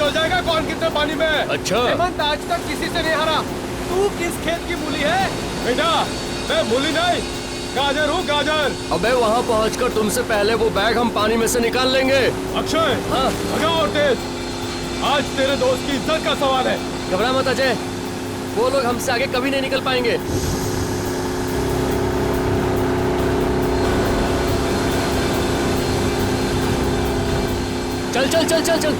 चल जाएगा कौन कितने पानी में। अच्छा हेमंत आज तक किसी से नहीं हारा। तू किस खेत की मूली है? बेटा मैं मूली नहीं, गाजर हूँ गाजर। अबे वहाँ पहुँचकर तुमसे पहले वो बैग हम पानी में से निकाल लेंगे। अक्षय हाँ भगाओ और तेज, आज तेरे दोस्त की इज्जत का सवाल है। घबरा मत अजय, वो लोग हमसे आगे कभी नहीं निकल पाएंगे। चल चल चल चल चल।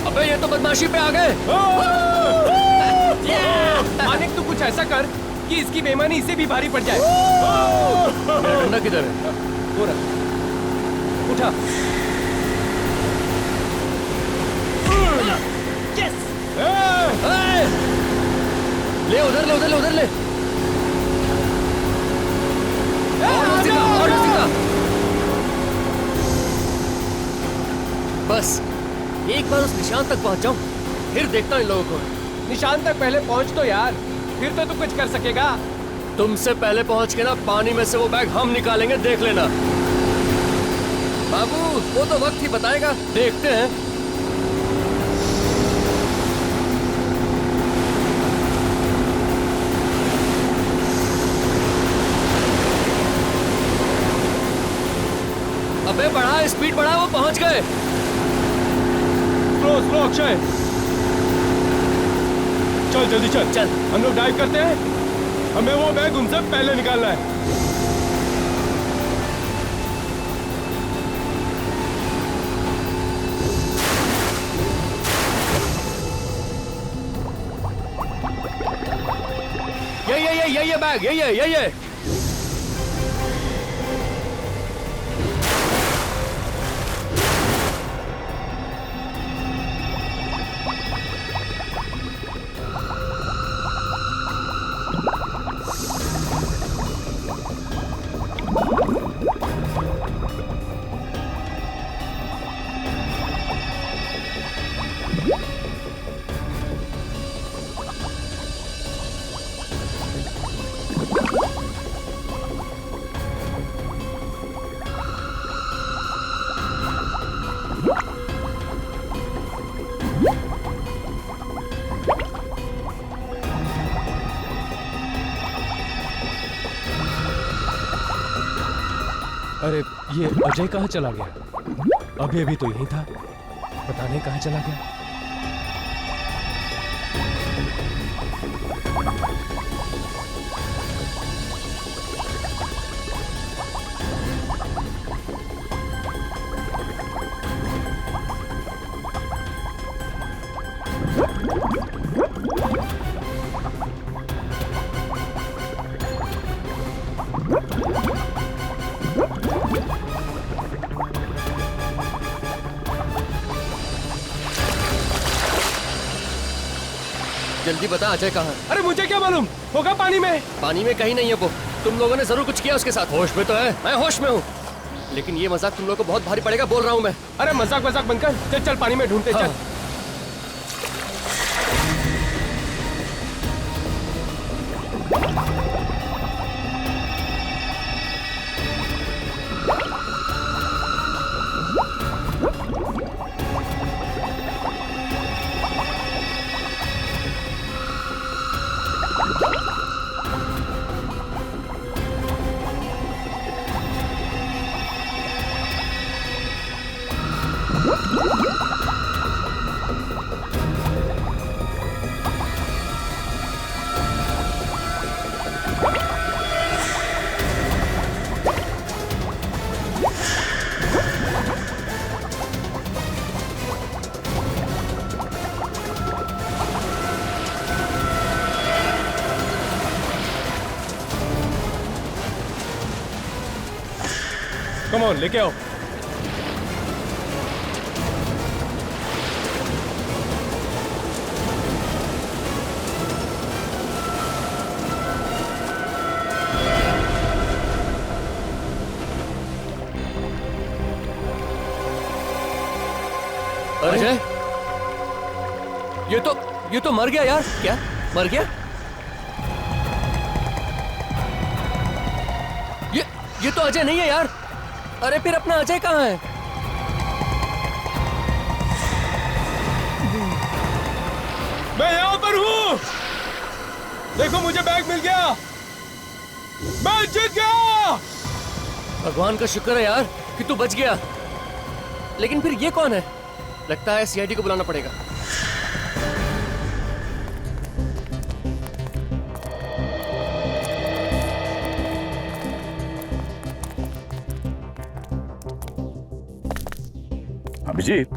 अबे ये तो बदमाशी पे आ गए। मानिक तू कुछ ऐसा कर कि इसकी बेईमानी इसे भी भारी पड़ जाए। मेरा डंडा किधर है? वो रख, उठा। यस! ले उधर ले उधर ले उधर ले। और सीधा। बस एक बार उस निशान तक पहुंच जाऊं, फिर देखता हूं इन लोगों को। निशान तक पहले पहुंच तो यार, फिर तो तू कुछ कर सकेगा। तुमसे पहले पहुंच के ना पानी में से वो बैग हम निकालेंगे, देख लेना। बाबू वो तो वक्त ही बताएगा, देखते हैं। अबे बढ़ा स्पीड बढ़ा, वो पहुंच गए। स्लो स्लो अक्षय, चल जल्दी चल चल हम लोग डाइव करते हैं, हमें वो बैग उनसे पहले निकालना है। ये बैग ये अरे ये अजय कहाँ चला गया? अभी अभी तो यहीं था, पता नहीं कहाँ चला गया। जल्दी बता अजय कहाँ है? अरे मुझे क्या मालूम, होगा पानी में। पानी में कहीं नहीं है वो। तुम लोगों ने जरूर कुछ किया उसके साथ। होश में तो है, मैं होश में हूँ, लेकिन ये मजाक तुम लोगों को बहुत भारी पड़ेगा, बोल रहा हूँ मैं। अरे मजाक मजाक बंद कर, चल चल पानी में ढूंढते। चल कम ऑन लेके आओ। ये तो मर गया यार। क्या मर गया? ये तो अजय नहीं है यार। अरे फिर अपना अजय कहाँ है? मैं यहाँ पर हूँ। देखो मुझे बैग मिल गया। मैं जीत गया। भगवान का शुक्र है यार कि तू बच गया। लेकिन फिर ये कौन है? लगता है सीआईडी को बुलाना पड़ेगा। अभिजीत,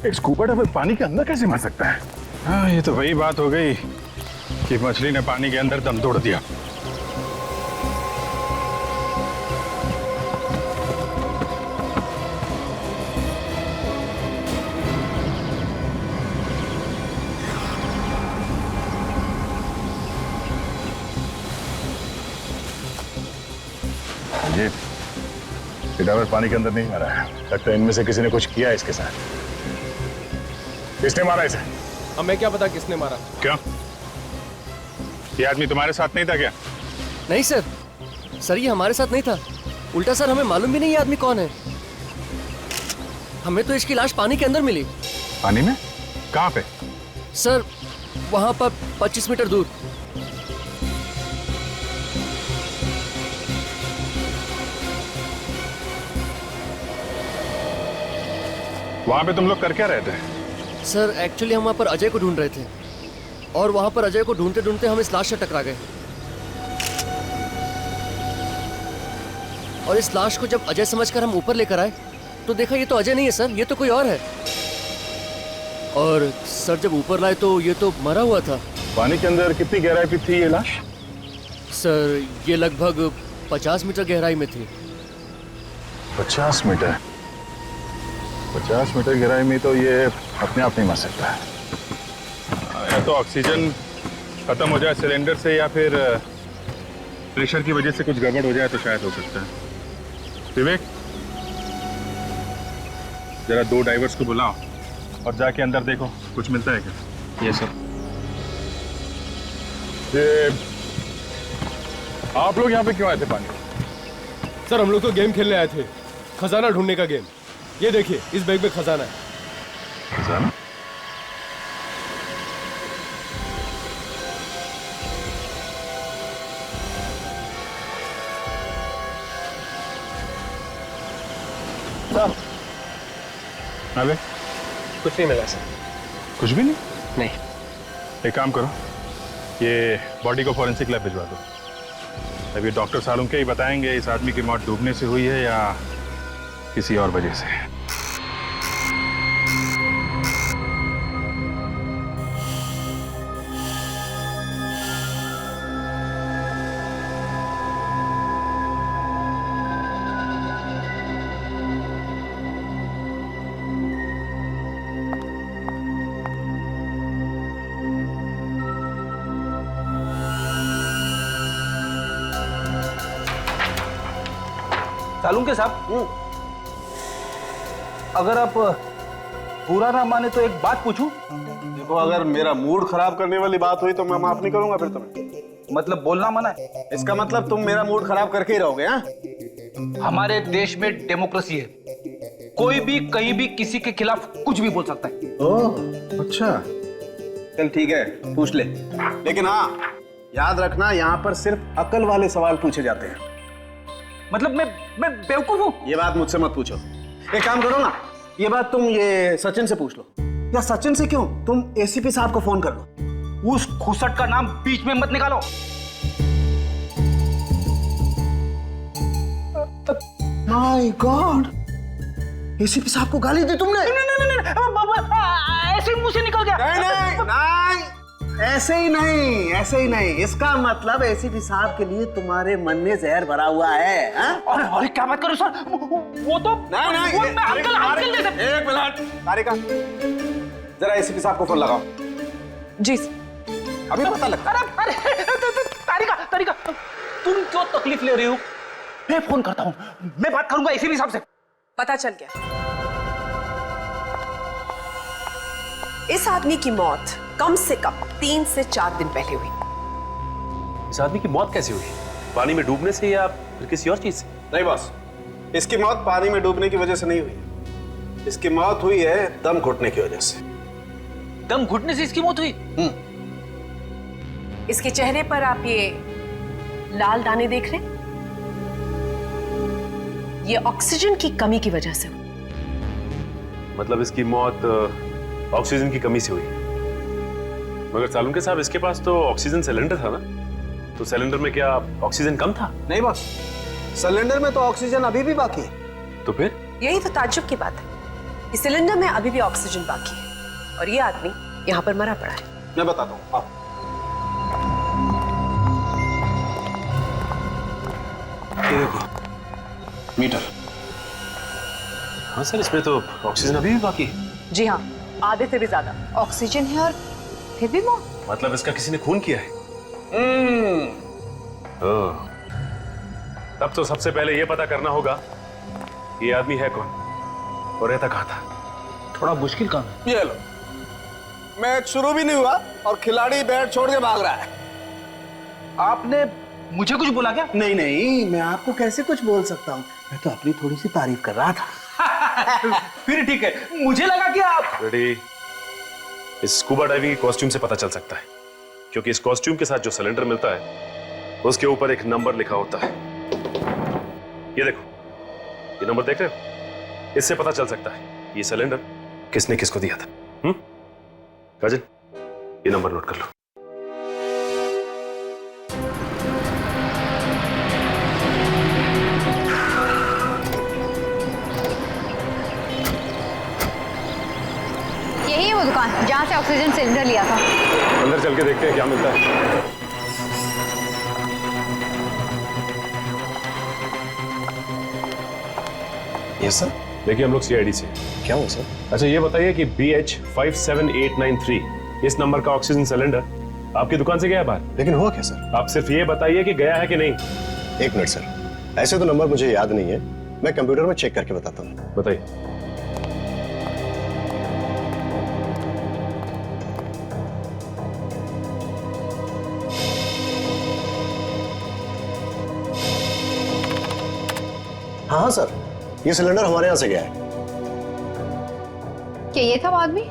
एक स्कूबा डाइवर पानी के अंदर कैसे मर सकता है? हाँ, ये तो वही बात हो गई कि मछली ने पानी के अंदर दम तोड़ दिया। अभिजीत, ये डाइवर पानी के अंदर नहीं मरा है। लगता है इनमें से किसी ने कुछ किया है इसके साथ। किसने मारा इसे? अब मैं क्या पता किसने मारा। क्यों? ये आदमी तुम्हारे साथ नहीं था क्या? नहीं सर, ये हमारे साथ नहीं था। उल्टा सर, हमें मालूम भी नहीं ये आदमी कौन है। हमें तो इसकी लाश पानी के अंदर मिली। पानी में? कहाँ पे? सर, वहां पर 25 मीटर दूर। वहां पे तुम लोग कर क्या रहे थे? सर, एक्चुअली हम वहां पर अजय को ढूंढ रहे थे और वहां पर अजय को ढूंढते ढूंढते हम इस लाश से टकरा गए। और इस लाश को जब अजय समझकर हम ऊपर लेकर आए तो देखा ये तो अजय नहीं है सर, ये तो कोई और है। और सर, जब ऊपर लाए तो ये तो मरा हुआ था। पानी के अंदर कितनी गहराई पे थी ये लाश? सर, ये लगभग 50 मीटर गहराई में थी। 50 मीटर? 50 मीटर गहराई में तो ये अपने आप नहीं मर सकता है। या तो ऑक्सीजन खत्म हो जाए सिलेंडर से, या फिर प्रेशर की वजह से कुछ गड़बड़ हो जाए तो शायद हो सकता है। विवेक, जरा 2 डाइवर्स को बुलाओ और जाके अंदर देखो कुछ मिलता है क्या। ये सर। ये आप लोग यहाँ पे क्यों आए थे पानी? सर, हम लोग तो गेम खेलने आए थे, खजाना ढूंढने का गेम। ये देखिए, इस बैग में खजाना है। खजाना? अबे कुछ नहीं मिला सर। कुछ भी नहीं? नहीं। एक काम करो, ये बॉडी को फॉरेंसिक लैब भिजवा दो। अब ये डॉक्टर सालुंके के ही बताएंगे इस आदमी की मौत डूबने से हुई है या किसी और वजह से। सालुंके साहब, अगर आप बुरा ना माने तो एक बात पूछूं? देखो, अगर मेरा मूड खराब करने वाली बात हुई तो मैं माफ नहीं करूंगा फिर तुम्हें। मतलब बोलना मना है? इसका मतलब तुम मेरा मूड खराब करके ही रहोगे? हाँ, हमारे देश में डेमोक्रेसी है, कोई भी कहीं भी किसी के खिलाफ कुछ भी बोल सकता है। ओह, अच्छा, चल ठीक है, पूछ ले। लेकिन हाँ, याद रखना, यहाँ पर सिर्फ अकल वाले सवाल पूछे जाते हैं। मतलब मैं बेवकूफ हूँ? ये बात मुझसे मत पूछो। एक काम करो ना, ये बात तुम ये सचिन से पूछ लो। या सचिन से क्यों, तुम एसीपी साहब को फोन कर लो। उस खुसट का नाम बीच में मत निकालो। माय गॉड, एसीपी साहब को गाली दी तुमने? नहीं, ऐसे मुंह से निकल गया। नहीं, ऐसे ही नहीं। इसका मतलब एसीपी साहब के लिए तुम्हारे मन में जहर भरा हुआ है। अरे क्या बात करो सर, वो तो नहीं, मैं अंकल जैसे। एक मिनट, तारिका, जरा एसीपी साहब को फोन लगाओ। जी। अभी पता लगता। अरे तारिका, तुम क्यों तकलीफ ले रही हो? मैं फोन करता हूँ, मैं बात करूंगा एसीपी साहब से। पता चल गया। इस आदमी की मौत कम से कम 3 से 4 दिन पहले हुई। इस आदमी की मौत कैसे हुई? पानी में डूबने से या फिर किसी और चीज से? नहीं बॉस, इसकी मौत पानी में डूबने की वजह से नहीं हुई। इसकी मौत हुई है दम घुटने की वजह से। दम घुटने से इसकी मौत हुई? इसके चेहरे पर आप ये लाल दाने देख रहे हैं, ये ऑक्सीजन की कमी की वजह से हुई। मतलब इसकी मौत ऑक्सीजन की कमी से हुई। मगर सालुंके साहब, इसके पास तो ऑक्सीजन सिलेंडर था ना, तो सिलेंडर में क्या ऑक्सीजन कम था? नहीं बॉस, सिलेंडर में तो ऑक्सीजन अभी भी बाकी है। तो फिर? यही तो ताज्जुब की बात है, इस सिलेंडर में अभी भी ऑक्सीजन बाकी है और ये आदमी यहाँ पर मरा पड़ा है। मैं बताता हूँ, आओ। ये देखो मीटर। हाँ सर, इसमें तो ऑक्सीजन अभी भी बाकी है। जी हाँ, आधे से भी ज्यादा ऑक्सीजन है और फिर भी मौत। मतलब इसका किसी ने खून किया है। ओह, तब तो सबसे पहले यह पता करना होगा ये आदमी है कौन और रहता कहाँ था। थोड़ा मुश्किल काम है। ये लो, मैच शुरू भी नहीं हुआ और खिलाड़ी बैट छोड़ के भाग रहा है। आपने मुझे कुछ बोला क्या? नहीं नहीं, मैं आपको कैसे कुछ बोल सकता हूँ, मैं तो अपनी थोड़ी सी तारीफ कर रहा था। फिर ठीक है, मुझे लगा कि आप रेडी। इस स्कूबा डाइविंग के कॉस्ट्यूम से पता चल सकता है, क्योंकि इस कॉस्ट्यूम के साथ जो सिलेंडर मिलता है उसके ऊपर एक नंबर लिखा होता है। ये देखो, ये नंबर देख रहे हो? इससे पता चल सकता है ये सिलेंडर किसने किसको दिया था। काजल, ये नंबर नोट कर लो। यही है वो दुकान जहाँ से ऑक्सीजन सिलेंडर लिया था। अंदर चल के देखते हैं क्या मिलता है। Yes sir. देखिए, हम लोग सीआईडी से। क्या हुआ सर? अच्छा, ये बताइए कि BH57893 इस नंबर का ऑक्सीजन सिलेंडर आपकी दुकान से गया है बाहर? लेकिन हुआ क्या सर? आप सिर्फ ये बताइए कि गया है कि नहीं। एक मिनट सर, ऐसे तो नंबर मुझे याद नहीं है, मैं कंप्यूटर में चेक करके बताता हूँ। बताइए। हाँ हाँ सर, ये सिलेंडर हमारे यहाँ से गया है। क्या ये था वो आदमी?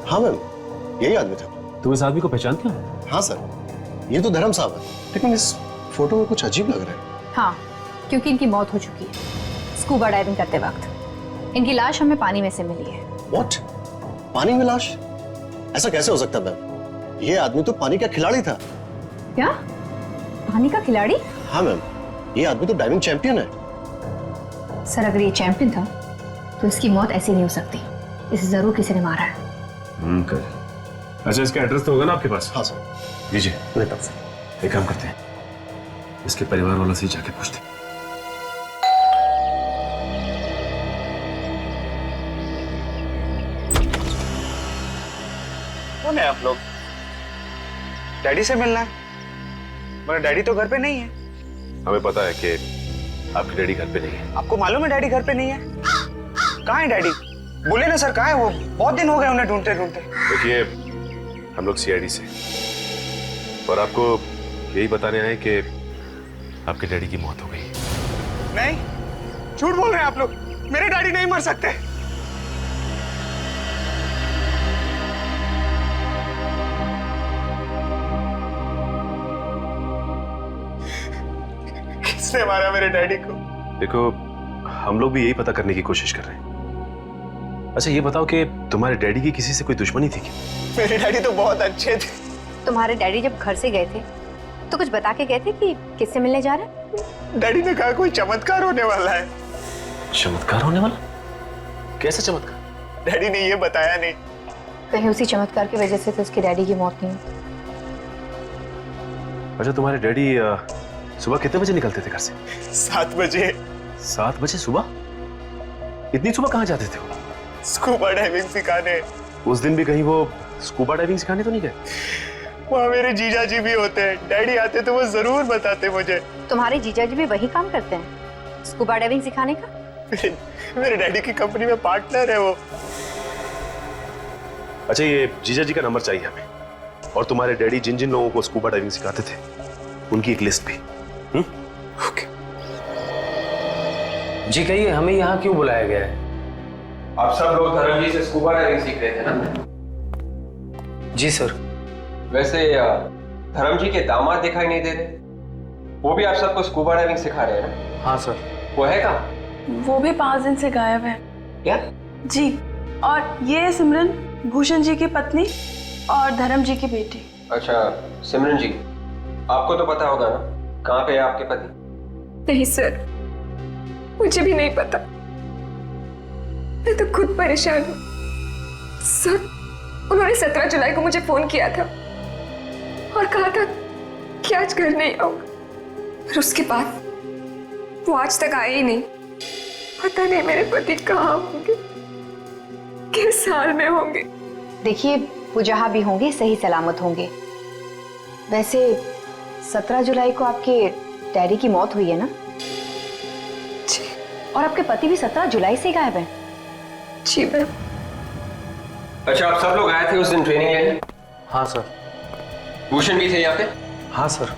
हाँ मैम, यही आदमी था। तुम इस आदमी को पहचानते हो? हाँ सर, ये तो धर्म साहब है, लेकिन इस फोटो में कुछ अजीब लग रहा है। हाँ, क्योंकि इनकी मौत हो चुकी है स्कूबा डाइविंग करते वक्त। इनकी लाश हमें पानी में से मिली है। व्हाट? पानी में लाश? ऐसा कैसे हो सकता है मैम? ये आदमी तो पानी का खिलाड़ी था। क्या? पानी का खिलाड़ी? हाँ मैम, ये आदमी तो डाइविंग चैंपियन है। सर, अगर ये चैंपियन था तो इसकी मौत ऐसी नहीं हो सकती, इसे जरूर किसी ने मारा है। अच्छा, इसका एड्रेस तो होगा ना आपके पास? हाँ सर। दीजिए। मेरे पास है। एक काम करते हैं, इसके परिवार वालों से ही जाके पूछते हैं। कौन है आप लोग? डैडी से मिलना है, मगर डैडी तो घर पे नहीं है। हमें पता है कि आपकी डैडी घर पे नहीं है। आपको मालूम है डैडी घर पे नहीं है? कहाँ है डैडी? बोले ना सर, कहाँ है वो? बहुत दिन हो गए उन्हें ढूंढते ढूंढते। देखिए, हम लोग सीआईडी से और आपको यही बताने आए कि आपके डैडी की मौत हो गई। नहीं, झूठ बोल रहे हैं आप लोग, मेरे डैडी नहीं मर सकते। किसने मारा मेरे डैडी को? देखो, हम लोग भी यही पता करने की कोशिश कर रहे हैं। अच्छा, ये बताओ कि तुम्हारे डैडी की किसी से कोई दुश्मनी थी क्या? मेरे डैडी तो बहुत अच्छे थे। तुम्हारे डैडी जब घर से गए थे तो कुछ बता के गए थे कि किससे मिलने जा रहे हैं? डैडी ने कहा कोई चमत्कार होने वाला है। चमत्कार होने वाला? कैसा चमत्कार? डैडी ने ये बताया नहीं। कहीं उसी चमत्कार की वजह से तो उसके डैडी की मौत नहीं हुई। अच्छा, तुम्हारे डैडी सुबह कितने बजे निकलते थे घर से? 7 बजे। 7 बजे सुबह? इतनी सुबह कहाँ जाते थे वो? स्कूबा डाइविंग सिखाने। उस दिन भी कहीं वो स्कूबा डाइविंग सिखाने तो नहीं गए? वहाँ मेरे जीजा जी भी होते हैं, डैडी आते तो वो जरूर बताते मुझे। तुम्हारे जीजा जी भी वही काम करते हैं, स्कूबा डाइविंग सिखाने का? मेरे डैडी की कंपनी में पार्टनर है वो। अच्छा, ये जीजा जी का नंबर चाहिए हमें, और तुम्हारे डैडी जिन जिन लोगों को स्कूबा डाइविंग सिखाते थे उनकी एक लिस्ट भी। ओके जी, कहिए हमें यहाँ क्यों बुलाया गया है? आप सब लोग धर्म जी से स्कूबा डाइविंग सीख रहे थे ना? जी सर। वैसे धर्म जी के दामाद दिखाई नहीं दे रहे, वो भी आप सबको स्कूबा डाइविंग सिखा रहे हैं ना? हाँ सर। वो है कहाँ? वो भी 5 दिन से गायब है। क्या? जी, और ये है सिमरन, भूषण जी की पत्नी और धर्म जी की बेटी। अच्छा सिमरन जी, आपको तो पता होगा ना कहाँ पे है आपके पति? नहीं सर, मुझे भी नहीं पता। मैं तो खुद परेशान हूँ सर। उन्होंने 17 जुलाई को मुझे फोन किया था और कहा था कि आज घर नहीं आऊंगा, और उसके बाद वो आज तक आए ही नहीं। पता नहीं मेरे पति कहाँ होंगे, किस हाल में होंगे। देखिए, वो जहाँ भी होंगे सही सलामत होंगे। वैसे 17 जुलाई को आपके डैडी की मौत हुई है ना? जी। और आपके पति भी 17 जुलाई से गायब हैं। जी मैम। अच्छा, आप सब लोग आए थे उस दिन ट्रेनिंग लेने? हाँ सर। भूषण भी थे यहाँ पे? हाँ सर।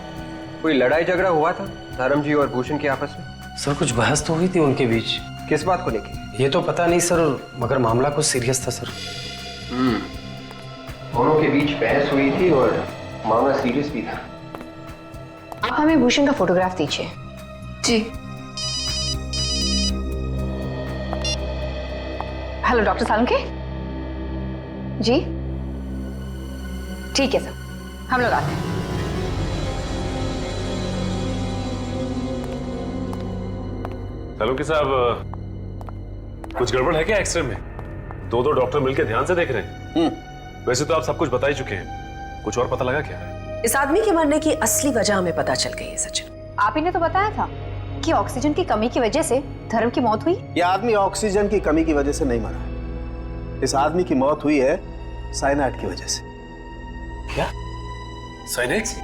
कोई लड़ाई झगड़ा हुआ था धर्म जी और भूषण के आपस में? सर कुछ बहस तो हुई थी उनके बीच। किस बात को लेके? ये तो पता नहीं सर, मगर मामला कुछ सीरियस था सर। दोनों के बीच बहस हुई थी और मामला सीरियस भी था। आप हमें भूषण का फोटोग्राफ दीजिए। जी। हेलो डॉक्टर सालुंके जी। ठीक है सर, हम लोग आते हैं। सालुंके साहब, कुछ गड़बड़ है क्या एक्सरे में? दो डॉक्टर मिलकर ध्यान से देख रहे हैं। वैसे तो आप सब कुछ बता ही चुके हैं, कुछ और पता लगा क्या? इस आदमी के मरने की असली वजह हमें पता चल गई है सचिन। आप ही ने तो बताया था कि ऑक्सीजन की कमी की वजह से धर्म की मौत हुई। यह आदमी ऑक्सीजन की कमी की वजह से नहीं मरा, इस आदमी की मौत हुई है साइनाइड की वजह से। क्या? साइनाइड से?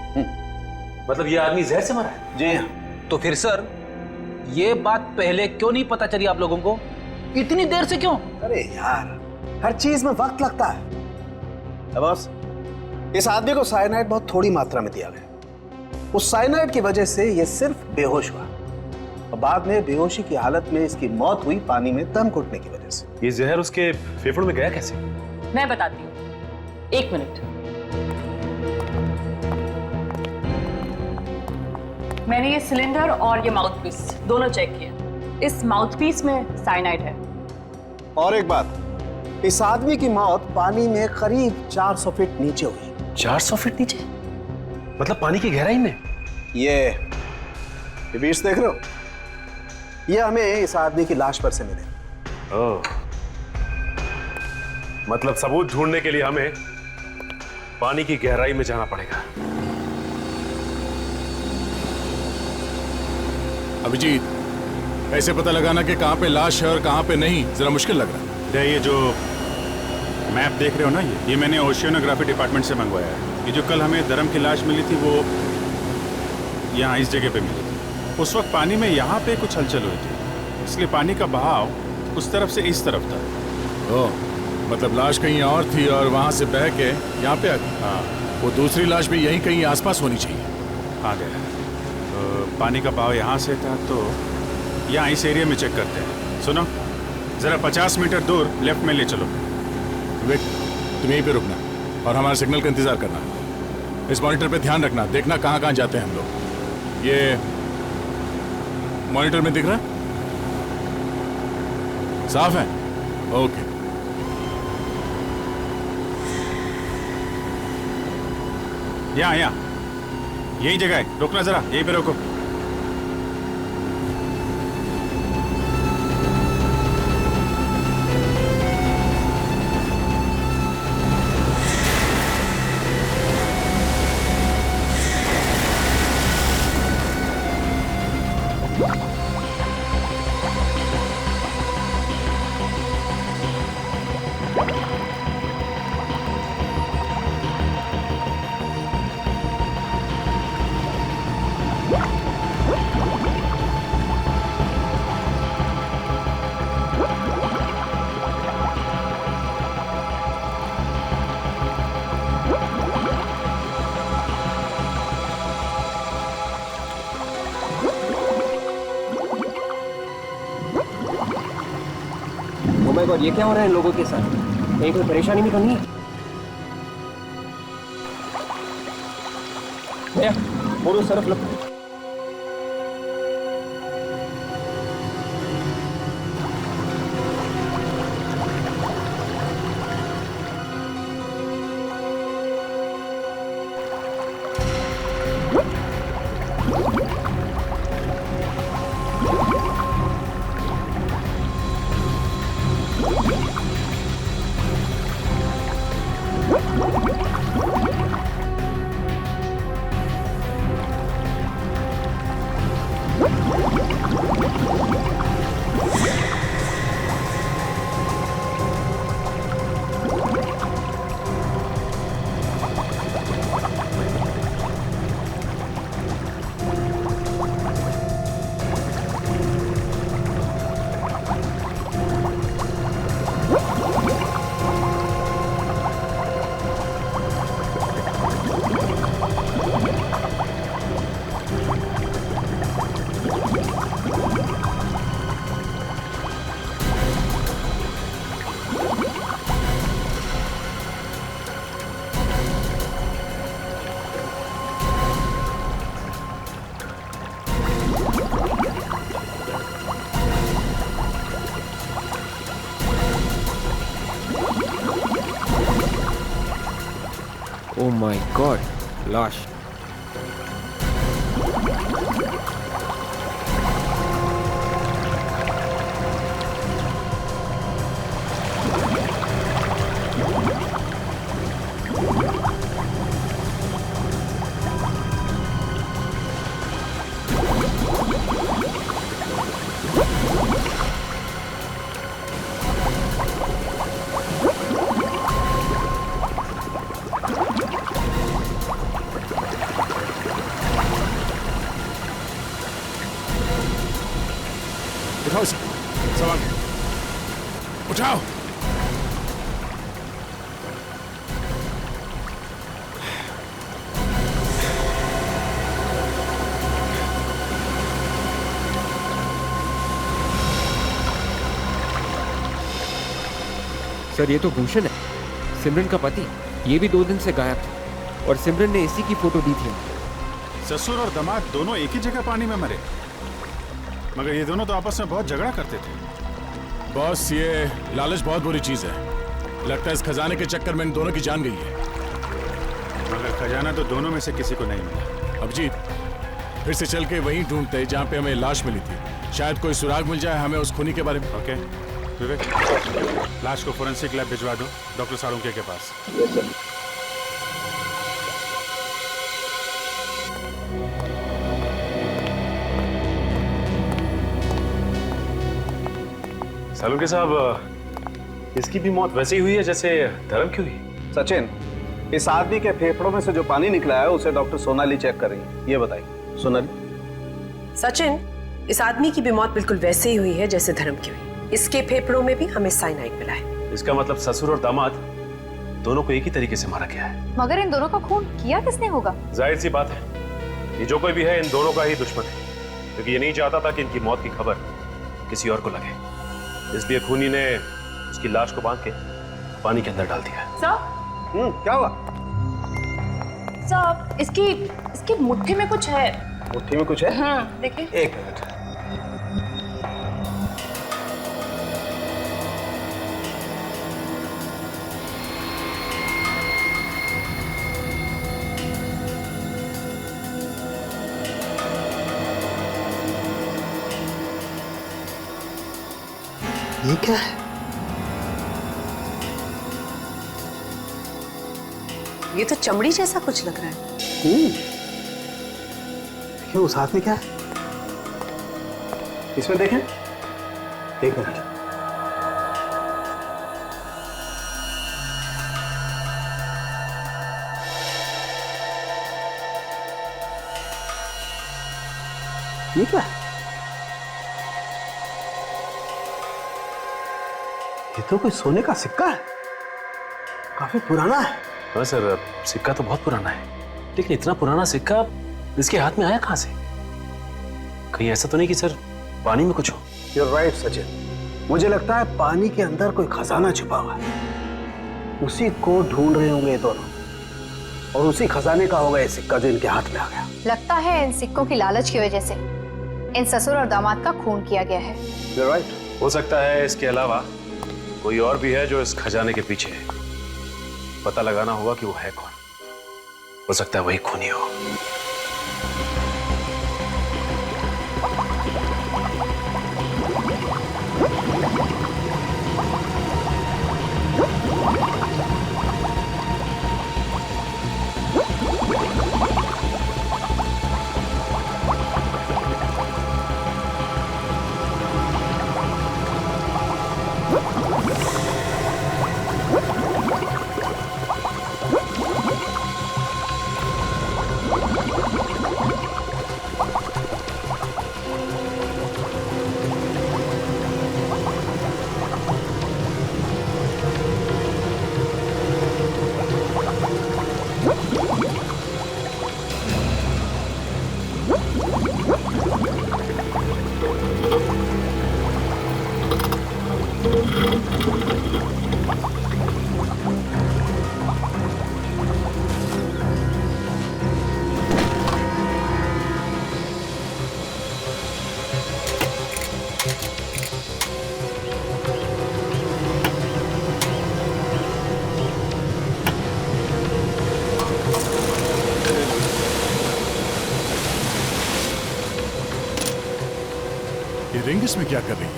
मतलब ये आदमी जहर से मरा है? जी हाँ। तो फिर सर ये बात पहले क्यों नहीं पता चली आप लोगों को? इतनी देर से क्यों? अरे यार, हर चीज में वक्त लगता है। बॉस, इस आदमी को साइनाइड बहुत थोड़ी मात्रा में दिया गया। उस साइनाइड की वजह से ये सिर्फ बेहोश हुआ और बाद में बेहोशी की हालत में इसकी मौत हुई पानी में दम घुटने की वजह से। ये जहर उसके फेफड़ों में गया कैसे? मैं बताती हूँ, 1 मिनट। मैंने ये सिलेंडर और ये माउथपीस दोनों चेक किए। इस माउथपीस में साइनाइड है। और एक बात, इस आदमी की मौत पानी में करीब 400 फीट नीचे हुई। 400 फीट नीचे? मतलब पानी की गहराई में? ये बीच देख रहे हो? ये हमें इस आदमी की लाश पर से मिले। मतलब सबूत ढूंढने के लिए हमें पानी की गहराई में जाना पड़ेगा। अभिजीत, ऐसे पता लगाना कि कहाँ पे लाश है और कहाँ पे नहीं, जरा मुश्किल लग रहा है। ये जो मैप देख रहे हो ना, ये मैंने ओशियोनोग्राफी डिपार्टमेंट से मंगवाया है। ये जो कल हमें धर्म की लाश मिली थी वो यहाँ इस जगह पे मिली थी। उस वक्त पानी में यहाँ पे कुछ हलचल हुई थी, इसलिए पानी का बहाव उस तरफ से इस तरफ था। ओह, मतलब लाश कहीं और थी और वहाँ से बह के यहाँ पे आ गई। हाँ, वो दूसरी लाश भी यहीं कहीं आसपास होनी चाहिए। आ गया। पानी का बहाव यहाँ से था तो यहाँ इस एरिया में चेक करते हैं। सुनो, जरा 50 मीटर दूर लेफ्ट में ले चलो। वेट, तुम यहीं पे रुकना और हमारे सिग्नल का इंतजार करना। इस मॉनिटर पे ध्यान रखना, देखना कहाँ कहाँ जाते हैं हम लोग। ये मॉनिटर में दिख रहा है? साफ है? ओके। यहाँ यही जगह है, रुकना जरा, यहीं पे रोको। गॉड, ये क्या हो रहा है इन लोगों के साथ? कहीं कोई परेशानी भी तो नहीं है? भैया बोलो Surf low. Oh my God, लाश। उठाओ सवाल, उठाओ। सर ये तो भूषण है, सिमरन का पति। ये भी 2 दिन से गायब था और सिमरन ने इसी की फोटो दी थी। ससुर और दामाद दोनों एक ही जगह पानी में मरे, मगर ये दोनों तो आपस में बहुत झगड़ा करते थे। बॉस, ये लालच बहुत बुरी चीज है। लगता है इस खजाने के चक्कर में इन दोनों की जान गई है। मगर खजाना तो दोनों में से किसी को नहीं मिला। अभिजीत, फिर से चल के वहीं ढूंढते हैं जहाँ पे हमें लाश मिली थी। शायद कोई सुराग मिल जाए हमें उस खूनी के बारे में। ओके विवेक, लाश को फोरेंसिक लैब भिजवा दो डॉक्टर साळुंखे के पास। साळुंखे साहब, इसकी भी मौत वैसे ही हुई है जैसे धर्म की हुई। सचिन, इस आदमी के फेफड़ों में से जो पानी निकला है उसे डॉक्टर सोनाली चेक कर रही है। ये बताइए सोनाली। सचिन, इस आदमी की भी मौत बिल्कुल वैसे ही हुई है जैसे धर्म की हुई। इसके फेफड़ों में भी हमें साइनाइड मिला है। इसका मतलब ससुर और दामाद दोनों को एक ही तरीके से मारा गया है। मगर इन दोनों का खून किया किसने होगा? जाहिर सी बात है, ये जो कोई भी है इन दोनों का ही दुश्मन है, क्योंकि ये नहीं चाहता था कि इनकी मौत की खबर किसी और को लगे। इसलिए खूनी ने उसकी लाश को बांध के पानी के अंदर डाल दिया। सर, क्या हुआ? सर, इसकी मुट्ठी में कुछ है। मुट्ठी में कुछ है? हाँ, देखिए। एक मिनट। ये क्या है? ये तो चमड़ी जैसा कुछ लग रहा है। ये उस हाथ में क्या है? इसमें देखें। एक मिनट। ये क्या है? ये तो कोई सोने का सिक्का है, काफी पुराना है। हाँ सर, सिक्का तो बहुत पुराना है, लेकिन इतना पुराना सिक्का इसके हाथ में आया कहाँ से? कहीं ऐसा तो नहीं कि सर पानी में कुछ हो? You're right, Sachin. मुझे लगता है पानी के अंदर कोई खजाना छुपा हुआ है, उसी को ढूंढ रहे होंगे ये दोनों, और उसी खजाने का होगा ये सिक्का जो इनके हाथ में आ गया। लगता है इन सिक्कों की लालच की वजह से इन ससुर और दामाद का खून किया गया है। You're right. हो सकता है इसके अलावा कोई और भी है जो इस खजाने के पीछे है। पता लगाना होगा कि वो है कौन। हो सकता है वही खूनी हो। ये रिंग इसमें क्या कर रही है?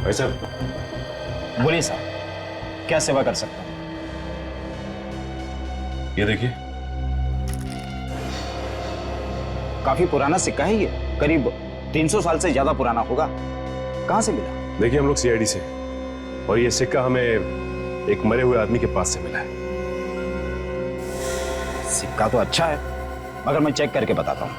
भाई साहब, बोलिए साहब, क्या सेवा कर सकता हूं? ये देखिए, काफी पुराना सिक्का है ये, करीब 300 साल से ज्यादा पुराना होगा। कहां से मिला? देखिए हम लोग सीआईडी से, और ये सिक्का हमें एक मरे हुए आदमी के पास से मिला है। सिक्का तो अच्छा है, मगर मैं चेक करके बताता हूं।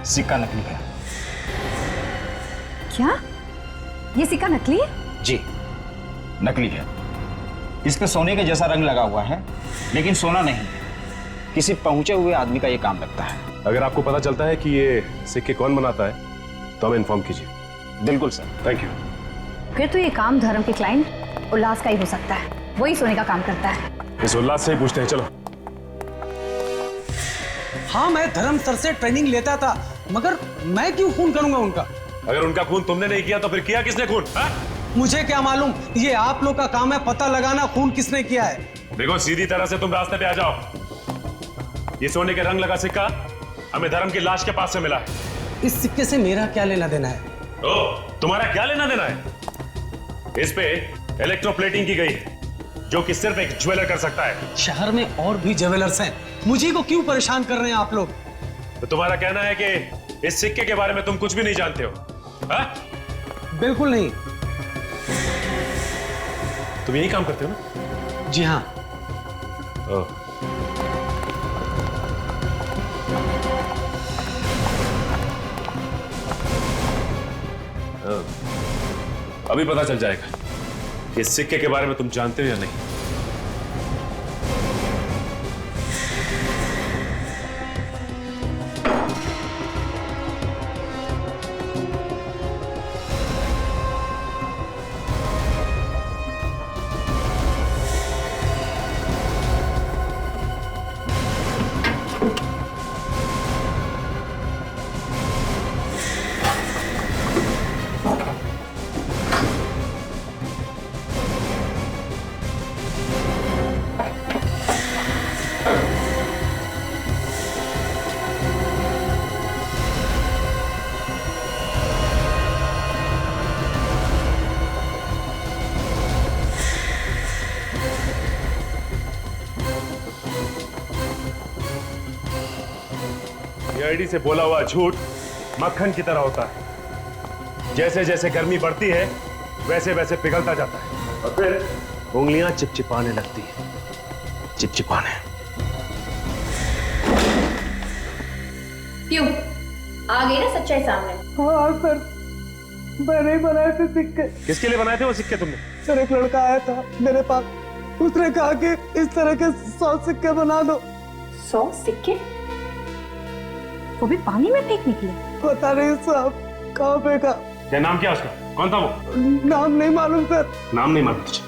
सिक्का नकली है। क्या ये सिक्का नकली है? जी, नकली है। इस पे सोने के जैसा रंग लगा हुआ है, लेकिन सोना नहीं है। किसी पहुंचे हुए आदमी का ये काम लगता है। अगर आपको पता चलता है कि ये सिक्के कौन बनाता है तो हमें इन्फॉर्म कीजिए। बिल्कुल सर। Thank you. फिर तो ये काम धर्म के क्लाइंट उल्लास का ही हो सकता है, वही सोने का काम करता है। इस उल्लास से ही पूछते हैं, चलो। हाँ, मैं धर्म सर से ट्रेनिंग लेता था, मगर मैं क्यों खून करूंगा उनका? अगर उनका खून तुमने नहीं किया तो फिर किया किसने खून? मुझे क्या मालूम, ये आप लोग का काम है पता लगाना खून किसने किया है। देखो, सीधी तरह से तुम रास्ते पे आ जाओ। ये सोने के रंग लगा सिक्का हमें धर्म की लाश के पास से मिला है। इस सिक्के से मेरा क्या लेना देना है? तुम्हारा क्या लेना देना है? इस पे इलेक्ट्रोप्लेटिंग की गई है, जो कि सिर्फ एक ज्वेलर कर सकता है। शहर में और भी ज्वेलर्स हैं, मुझे को क्यों परेशान कर रहे हैं आप लोग? तो तुम्हारा कहना है कि इस सिक्के के बारे में तुम कुछ भी नहीं जानते हो? हा? बिल्कुल नहीं। तुम यही काम करते हो ना? जी हाँ। अभी पता चल जाएगा कि इस सिक्के के बारे में तुम जानते हो या नहीं। सीआईडी से बोला हुआ झूठ मक्खन की तरह होता है। जैसे जैसे गर्मी बढ़ती है वैसे वैसे पिघलता जाता है और फिर उंगलियां चिपचिपाने लगती है। चिपचिपाने। क्यों? आ गई ना सच्चाई सामने? हाँ सर, मैंने ही बनाए थे सिक्के। किसके लिए बनाए थे वो सिक्के तुमने? सर एक लड़का आया था मेरे पास, उसने कहा कि इस तरह के 100 सिक्के बना दो। 100 सिक्के? वो भी पानी में फेंक निकले? पता नहीं साहब, कहाँ फेंका। क्या नाम क्या उसका? कौन था वो? नाम नहीं मालूम सर। नाम नहीं मालूम तुझे?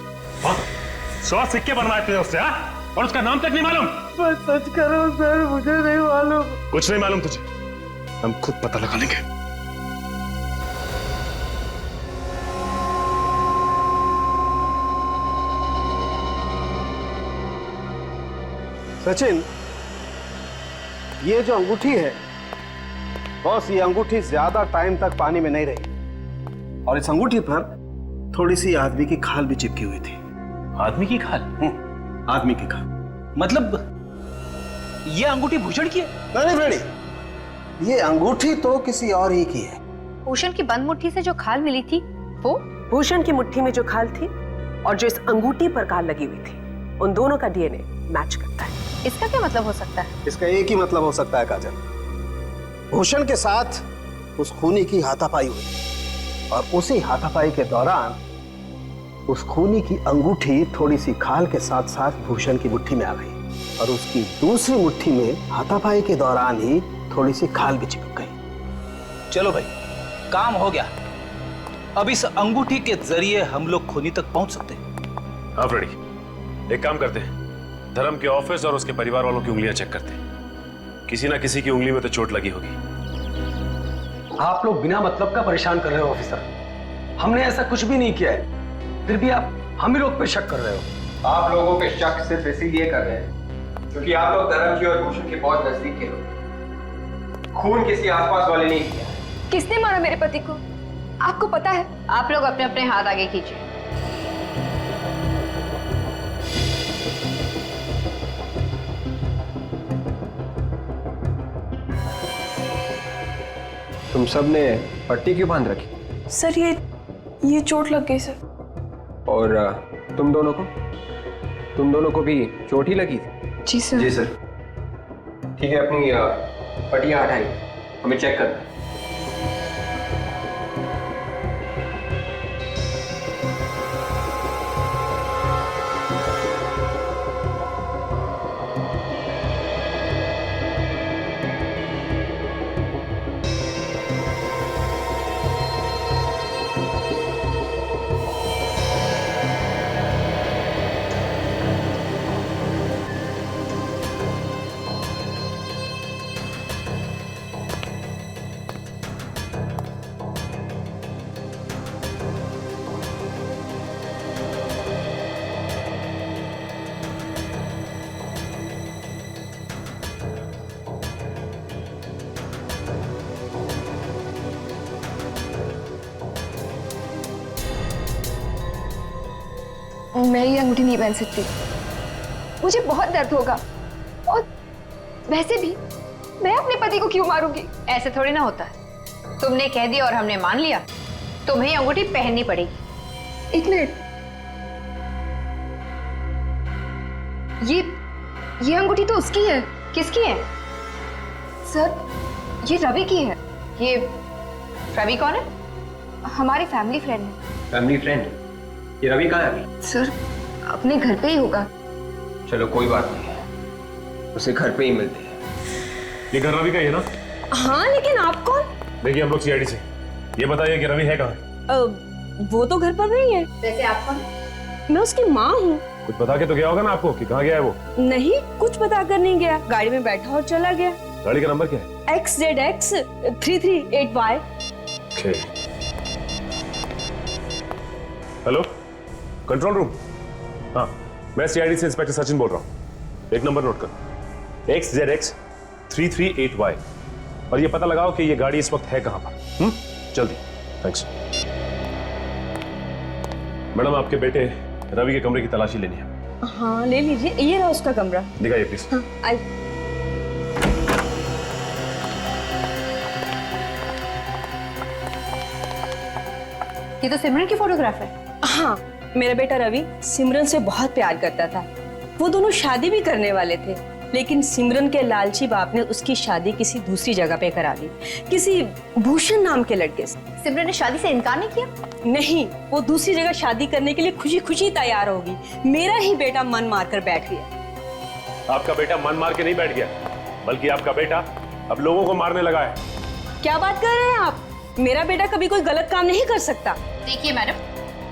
100 सिक्के बनवाए थे उससे, हाँ? और उसका नाम तक नहीं मालूम? मैं सच कर रहा हूँ सर, मुझे नहीं मालूम। कुछ नहीं मालूम तुझे? हम खुद पता लगा लेंगे। सचिन, ये जो अंगूठी है बॉस, ये अंगूठी ज्यादा टाइम तक पानी में नहीं रही और इस अंगूठी पर थोड़ी सी आदमी की खाल भी चिपकी हुई थी। आदमी की खाल? आदमी की खाल। मतलब ये अंगूठी भूषण की है? नहीं बेड़ी, ये अंगूठी तो किसी और ही की है। भूषण की बंद मुट्ठी से जो खाल मिली थी वो? भूषण की मुट्ठी में जो खाल थी और जो इस अंगूठी पर खाल लगी हुई थी, उन दोनों का डीएनए मैच करता है। इसका क्या मतलब हो सकता है? इसका एक ही मतलब हो सकता है काजल, भूषण के साथ उस खूनी की हाथापाई हुई और उसी हाथापाई के दौरान उस खूनी की अंगूठी थोड़ी सी खाल के साथ साथ भूषण की मुट्ठी में आ गई और उसकी दूसरी मुट्ठी में हाथापाई के दौरान ही थोड़ी सी खाल भी चिपक गई। चलो भाई, काम हो गया। अब इस अंगूठी के जरिए हम लोग खूनी तक पहुंच सकते हैं। हाँ फ्रेडी, एक काम करते हैं, धर्म के ऑफिस और उसके परिवार वालों की उंगलियां चेक करते हैं। किसी ना किसी की उंगली में तो चोट लगी होगी। आप लोग बिना मतलब का परेशान कर रहे हो ऑफिसर। हमने ऐसा कुछ भी नहीं किया है, फिर भी आप हम ही लोग पे शक कर रहे हो। आप लोगों के शक सिर्फ इसीलिए कर रहे हैं क्योंकि आप लोग धर्म की और भूषण के बहुत नजदीक के लोग। खून किसी आसपास वाले ने किया। किसने मारा मेरे पति को? आपको पता है? आप लोग अपने अपने हाथ आगे कीजिए। तुम सब ने पट्टी क्यों बांध रखी? सर ये चोट लग गई सर। और तुम दोनों को भी चोट ही लगी थी? जी सर। जी सर। ठीक है, अपनी पट्टियां हटाइए, हमें चेक करना है। मैं ये अंगूठी नहीं पहन सकती, मुझे बहुत दर्द होगा। और वैसे भी मैं अपने पति को क्यों मारूंगी? ऐसे थोड़ी ना होता है, तुमने कह दिया और हमने मान लिया। तुम्हें अंगूठी पहननी पड़ेगी। एक मिनट, ये अंगूठी तो उसकी है। किसकी है? सर, ये रवि की है। ये रवि कौन है? हमारी फैमिली फ्रेंड है। Family friend? ये रवि कहाँ है अभी? सर, अपने घर पे ही होगा। चलो कोई बात नहीं है, उसे घर पे ही मिलते हैं। ये घर रवि का ही है ना? हाँ, लेकिन आप कौन? देखिए हम लोग सीआईडी से। ये बताइए कि रवि है कहाँ? वो तो घर पर नहीं है। वैसे आप कौन? मैं उसकी माँ हूँ। कुछ बता के तो गया होगा ना आपको कि कहाँ गया है वो? नहीं, कुछ बता कर नहीं गया, गाड़ी में बैठा और चला गया। गाड़ी का नंबर क्या है? XZX 338Y। Hello, control room. हाँ, मैं सीआईडी से इंस्पेक्टर सचिन बोल रहा हूँ। एक नंबर नोट कर, XZX 338Y, और ये पता लगाओ कि ये गाड़ी इस वक्त है कहाँ पर। जल्दी। थैंक्स। मैडम, आपके बेटे रवि के कमरे की तलाशी लेनी है। हाँ, ले लीजिए, ये रहा उसका कमरा। दिखाइए प्लीज। हाँ, आई। ये तो सिमरन की फोटोग्राफ है। हाँ, मेरा बेटा रवि सिमरन से बहुत प्यार करता था। वो दोनों शादी भी करने वाले थे, लेकिन सिमरन के लालची बाप ने उसकी शादी किसी दूसरी जगह पे करा दी, किसी भूषण नाम के लड़के से। सिमरन ने शादी से इनकार नहीं किया? नहीं, वो दूसरी जगह शादी करने के लिए खुशी खुशी तैयार होगी। मेरा ही बेटा मन मारकर बैठ गया। आपका बेटा मन मार के नहीं बैठ गया, बल्कि आपका बेटा अब लोगों को मारने लगा है। क्या बात कर रहे हैं आप? मेरा बेटा कभी कोई गलत काम नहीं कर सकता। देखिए मैडम,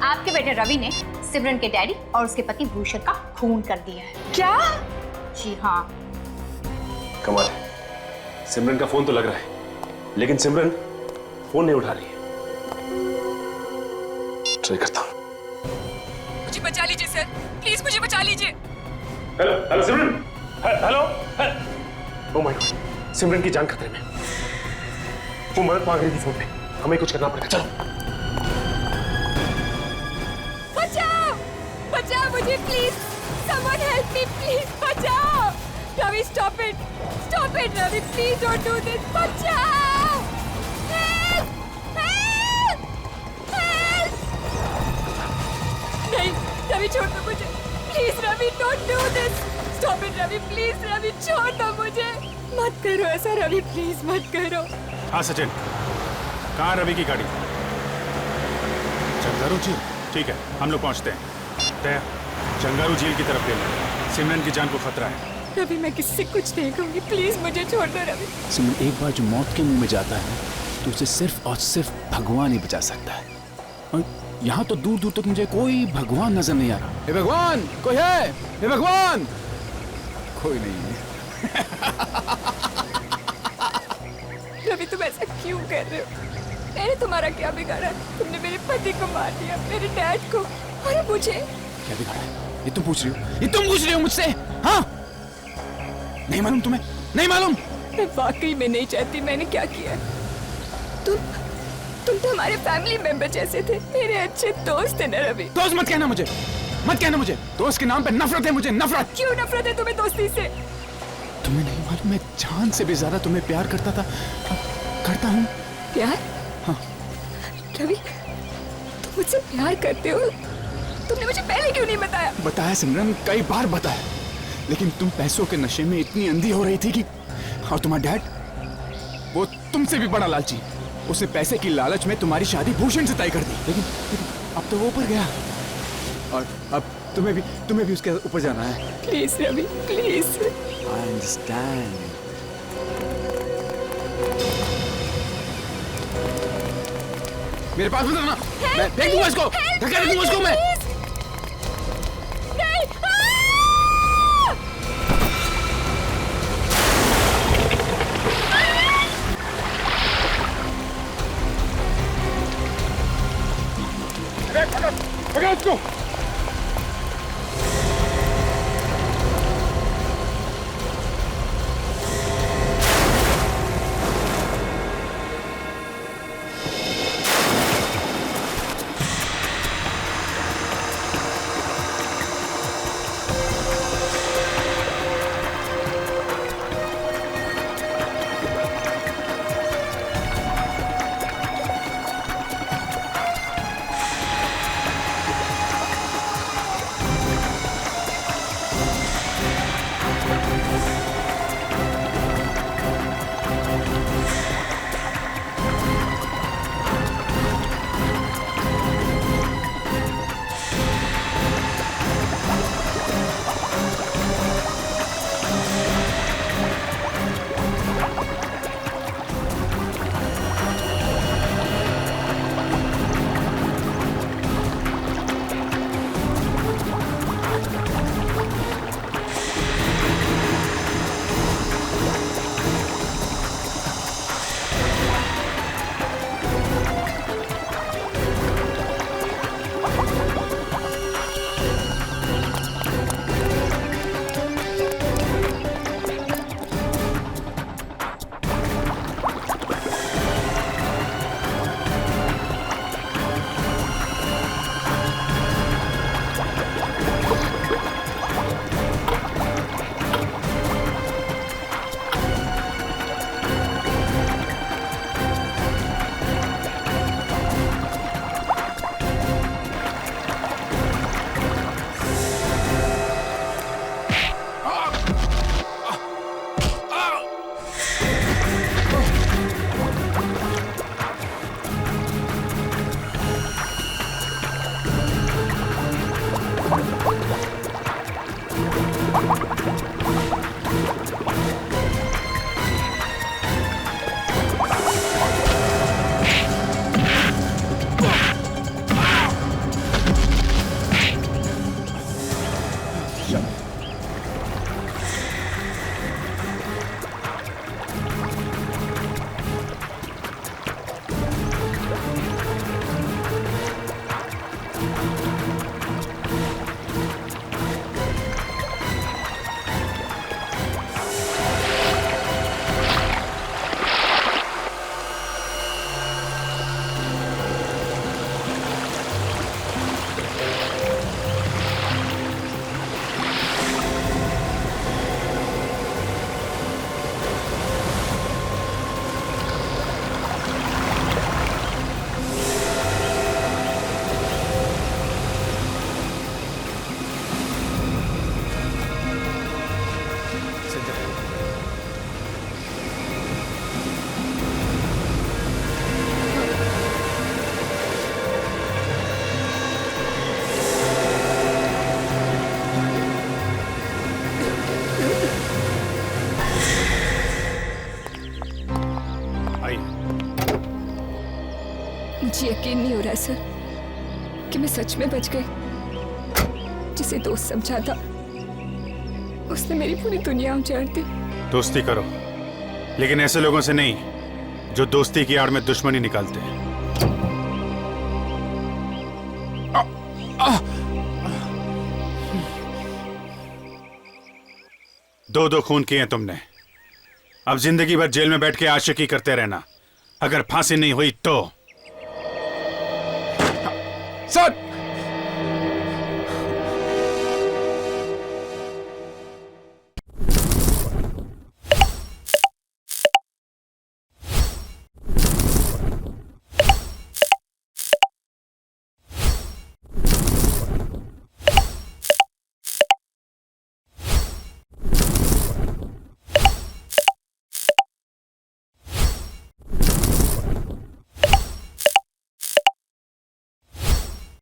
आपके बेटे रवि ने सिमरन के डैडी और उसके पति भूषण का खून कर दिया है। क्या? जी हाँ। कमाल है, सिमरन का फोन तो लग रहा है, लेकिन सिमरन फोन नहीं उठा रही है। ट्राई करता हूं। मुझे बचा लीजिए सर, प्लीज मुझे बचा लीजिए। Hello hello Simran, hello. Oh my god, Simran की जान खतरे में। वो मदद मांग रही थी फोन पे, हमें कुछ करना पड़ेगा। चलो। बचाओ, बचाओ मुझे please, someone help me please, बचाओ। Ravi stop it Ravi, please don't do this, बचाओ। Help, help, help. नहीं रवि, छोड़ दो मुझे please. Ravi don't do this, stop it Ravi, please Ravi, छोड़ दो मुझे। मत करो ऐसा रवि, प्लीज मत करो। हाँ सचिन, कहाँ रवि की गाड़ी? चंगारू झील, ठीक है, हम लोग पहुंचते हैं। तय चंगारू झील की तरफ ले लें, सिमरन की जान को खतरा है। रवि मैं किसी से कुछ नहीं कहूंगी, प्लीज मुझे छोड़ दो रवि। सिमरन, एक बार जो मौत के मुंह में जाता है तो उसे सिर्फ और सिर्फ भगवान ही बचा सकता है। और यहाँ तो दूर दूर तक मुझे कोई भगवान नजर नहीं आ रहा। हे भगवान, कोई है? हे भगवान, कोई नहीं है। रवि तुम ऐसा क्यों कर रहे हो? मैंने तुम्हारा क्या बिगाड़ा? तुमने मेरे पति को मार दिया, मेरे डैड को, और मुझे। क्या बिगाड़ा है? ये तुम पूछ रही हो? ये तुम पूछ रही हो मुझसे? हाँ? नहीं मालूम तुम्हें? नहीं मालूम? मैं वाकई में नहीं चाहती मैंने क्या किया। तुम तो हमारे फैमिली मेंबर जैसे थे, मेरे अच्छे दोस्त थे ना रवि। दोस्त मत कहना मुझे, मत कहना मुझे। दोस्त के नाम पे नफरत है मुझे, नफरत। क्यों नफरत है तुम्हें दोस्ती से? तुम्हें नहीं मालूम, मैं जान से भी ज्यादा तुम्हें प्यार करता था, करता हूँ। प्यार? हाँ। रवि, तुम मुझसे प्यार करते हो? तुमने मुझे पहले क्यों नहीं बताया? बताया सिमरन, कई बार बताया, लेकिन तुम पैसों के नशे में इतनी अंधी हो रही थी कि। और तुम्हारा डैड, वो तुमसे भी बड़ा लालची, उसने पैसे की लालच में तुम्हारी शादी भूषण से तय कर दी। लेकिन अब तो वो ऊपर गया, और अब तुम्हें भी उसके ऊपर जाना है। Please Ravi, please. I understand. मेरे पास मत आना, मैं फेंक दूंगा इसको, धक्का दूंगा इसको मैं। पकड़ इसको। यकीन नहीं हो रहा सर कि मैं सच में बच गई। जिसे दोस्त समझा था उसने मेरी पूरी दुनिया उजाड़ दी। दोस्ती करो, लेकिन ऐसे लोगों से नहीं जो दोस्ती की आड़ में दुश्मनी निकालते हैं। दो खून किए हैं तुमने, अब जिंदगी भर जेल में बैठ के आशिकी करते रहना। अगर फांसी नहीं हुई तो। सर